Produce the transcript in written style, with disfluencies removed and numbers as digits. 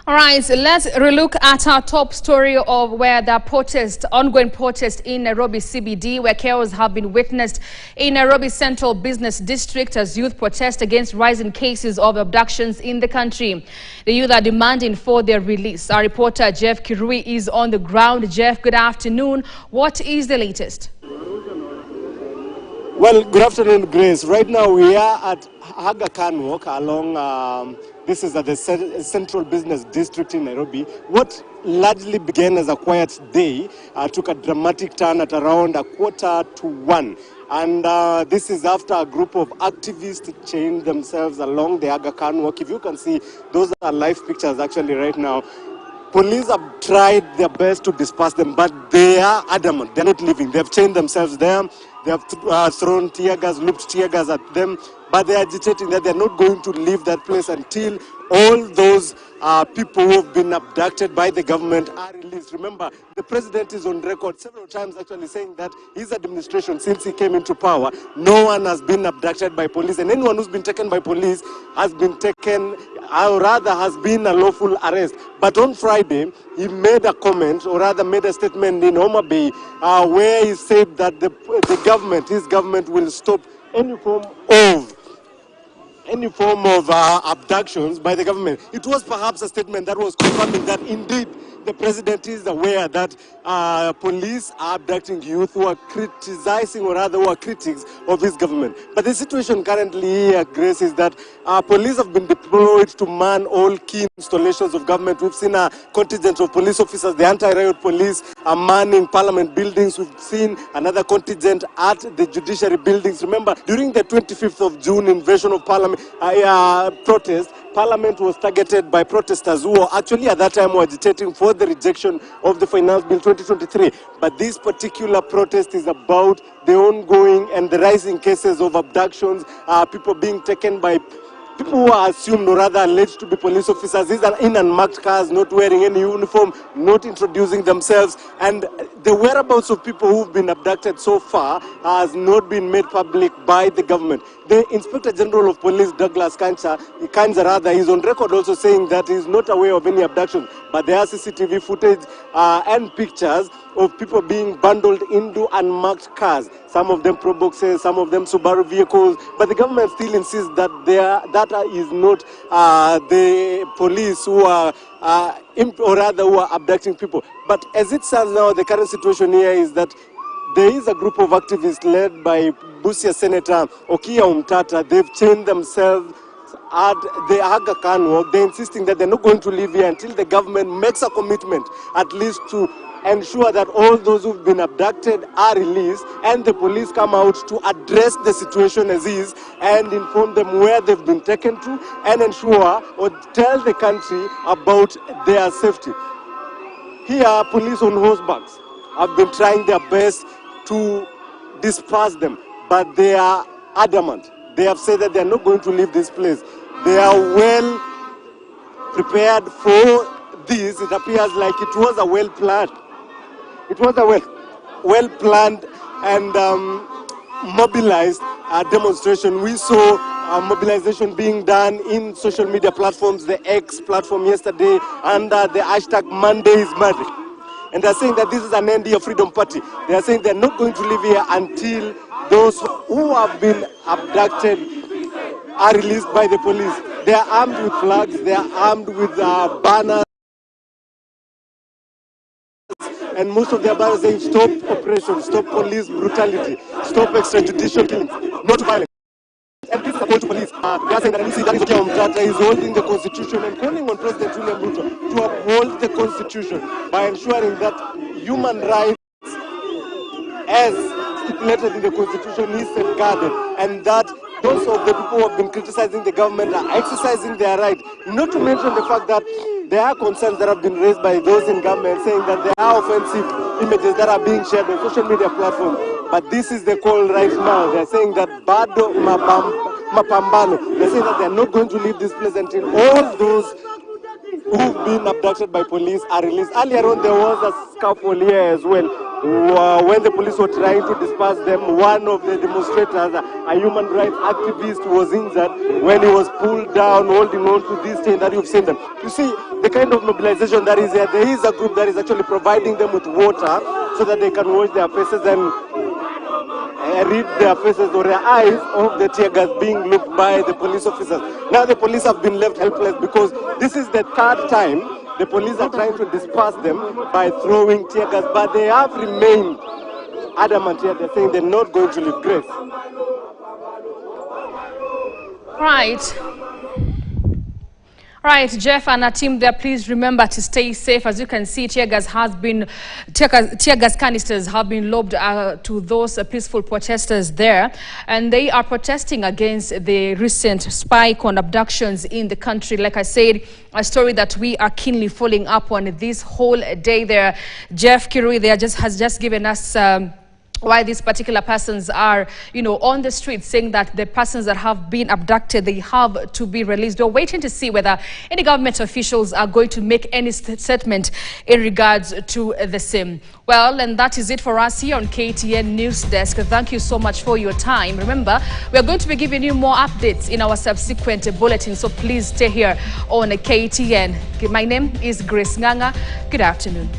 All right, so let's relook at our top story of where the ongoing protest in Nairobi CBD, where chaos have been witnessed in Nairobi Central Business District as youth protest against rising cases of abductions in the country. The youth are demanding for their release. Our reporter Jeff Kirui is on the ground. Jeff, good afternoon. What is the latest? Well, good afternoon, Grace. Right now we are at Aga Khan Walk along, this is at the Central Business District in Nairobi. What largely began as a quiet day took a dramatic turn at around 1:45. And this is after a group of activists chained themselves along the Aga Khan Walk. If you can see, those are live pictures actually right now. Police have tried their best to disperse them, but they are adamant. They're not leaving. They've chained themselves there. They have thrown tear gas, looped tear gas at them, but they're agitating that they're not going to leave that place until all those people who have been abducted by the government are released. Remember, the president is on record several times actually saying that his administration, since he came into power, no one has been abducted by police, and anyone who's been taken by police has been taken, or rather has been a lawful arrest. But on Friday, he made a comment, or rather made a statement in Homa Bay, where he said that his government will stop any form of abductions by the government. It was perhaps a statement that was confirming that indeed the president is aware that police are abducting youth who are criticizing, or rather who are critics of his government. But the situation currently here, Grace, is that police have been deployed to man all key installations of government. We've seen a contingent of police officers, the anti-riot police, are manning parliament buildings. We've seen another contingent at the judiciary buildings. Remember, during the 25th of June invasion of parliament protest, Parliament was targeted by protesters who were actually at that time were agitating for the rejection of the Finance Bill 2023. But this particular protest is about the ongoing and the rising cases of abductions, people being taken by people who are assumed, or rather alleged to be police officers. These are in unmarked cars, not wearing any uniform, not introducing themselves. And the whereabouts of people who've been abducted so far has not been made public by the government. The Inspector General of Police, Douglas Kanza, is on record also saying that he's not aware of any abductions. But there are CCTV footage and pictures of people being bundled into unmarked cars. Some of them Proboxes, some of them Subaru vehicles. But the government still insists that that is not the police who are, or rather who are abducting people. But as it stands now, the current situation here is that there is a group of activists led by Busia Senator Okia Umtata. They've chained themselves at the Aga Khan Walk. They're insisting that they're not going to leave here until the government makes a commitment, at least to ensure that all those who've been abducted are released, and the police come out to address the situation as is and inform them where they've been taken to, and ensure or tell the country about their safety. Here, police on horsebacks have been trying their best to disperse them, but they are adamant. They have said that they are not going to leave this place. They are well prepared for this. It appears like it was a well-planned. It was a well-planned and mobilized demonstration. We saw mobilization being done in social media platforms, the X platform yesterday, under the hashtag Monday is Monday. And they're saying that this is an NDA Freedom Party. They are saying they're not going to leave here until those who have been abducted are released by the police. They are armed with flags, they are armed with banners, and most of their banners saying stop oppression, stop police brutality, stop extrajudicial killings, not violence. And this is a call to police. They are saying that Okia Umtata is holding the Constitution and calling on President William Ruto to uphold the Constitution by ensuring that human rights, as stipulated in the Constitution, is safeguarded, and that those of the people who have been criticizing the government are exercising their right. Not to mention the fact that there are concerns that have been raised by those in government saying that there are offensive images that are being shared on social media platforms. But this is the call right now. They're saying that Bado Mapambano. They're saying that they're not going to leave this place until all those who've been abducted by police are released. Earlier on, there was a scuffle here as well. when the police were trying to disperse them, one of the demonstrators, a human rights activist, was injured when he was pulled down, holding on to this chain that you've seen them. You see the kind of mobilization that is there. There is a group that is actually providing them with water so that they can wash their faces and read their faces or their eyes of the tear gas being looked by the police officers. Now the police have been left helpless because this is the third time the police are trying to disperse them by throwing tear gas, but they have remained adamant here. They're saying they're not going to leave grace. Right, Jeff and our team there, please remember to stay safe. As you can see, tear gas canisters have been lobbed to those peaceful protesters there, and they are protesting against the recent spike on abductions in the country. Like I said, a story that we are keenly following up on this whole day there. Jeff Kirui there has just given us why these particular persons are, on the street, saying that the persons that have been abducted, they have to be released. We're waiting to see whether any government officials are going to make any statement in regards to the same. Well, and that is it for us here on KTN News Desk. Thank you so much for your time. Remember, we're going to be giving you more updates in our subsequent bulletin, so please stay here on KTN. My name is Grace Nganga. Good afternoon.